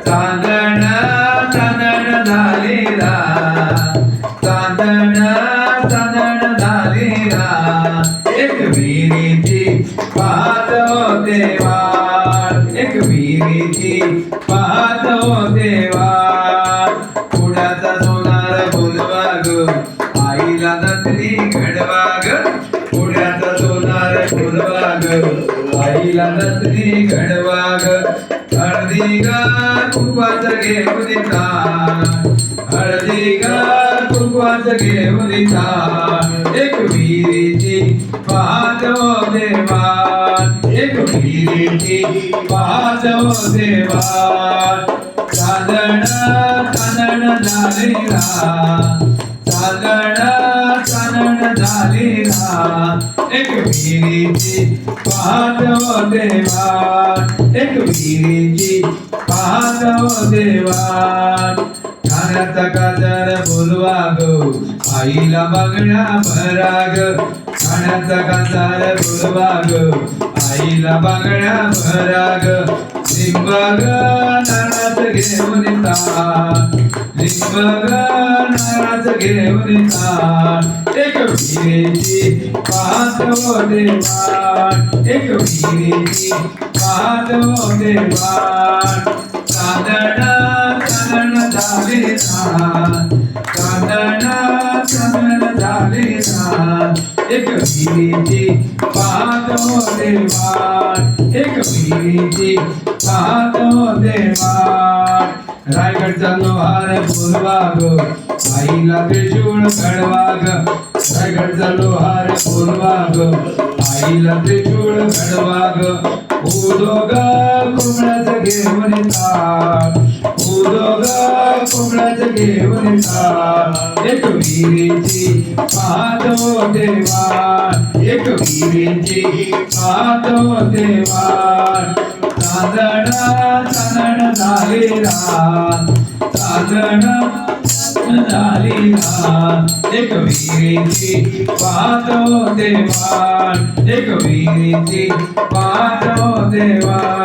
चांदण चांदण झालेला, चांदण चांदण झालेला, एक विहिरीची पाहत होते वाट, एक विहिरीची पाहत होते वाट. पुण्याचा सोनार बोलवा ग, आईला नथनी घडवा ग. पुण्याचा सोनार बोलवा ग, आईला नथनी घडवा ग. हळदी ग कुंकवाचं घेऊन येतात, हळदी ग कुंकवाचं घेऊन येतात. एक विहिरीची पाहत होते वाट, एक विहिरीची पाहत होते वाट. चांदण चांदण झालेला, चांदण चांदण झालेला, एक विहिरीची पाहत होते वाट, एक विहिरीची पाहत होते वाट. कानाचा काजळ बोलवा ग, आईला बघण्या भरा ग. कानाचा काजळ बोलवा ग, आईला बघण्या भरा ग. लिंब ग नारळाचं घेऊन येतात, लिंब ग नारळाचं घेऊन येतात. एक विहिरीची पाहत होते वाट, एक विहिरीची पाहत होते वाट. चांदण चांदण झालेला, चांदण चांदण झालेला, एक विहिरीची पाहत होते वाट, एक विहिरीची पाहत होते वाट. रायगडचा लोहार बोलवा ग, आईला त्रिशूळ घडवा ग. रायगडचा लोहार बोलवा ग, आईला त्रिशूळ घडवा ग. उदो ग कोंबड्याचं घेऊन येतात, उदो ग कोंबड्याचं घेऊन येतात. एक विहिरीची पाहत होते वाट, एक विहिरीची पाहत होते वाट. चांदण चांदण झालेला, चांदण झालेला, एक विहिरीची पाहत होते वाट, एक विहिरीची पाहत होते वाट.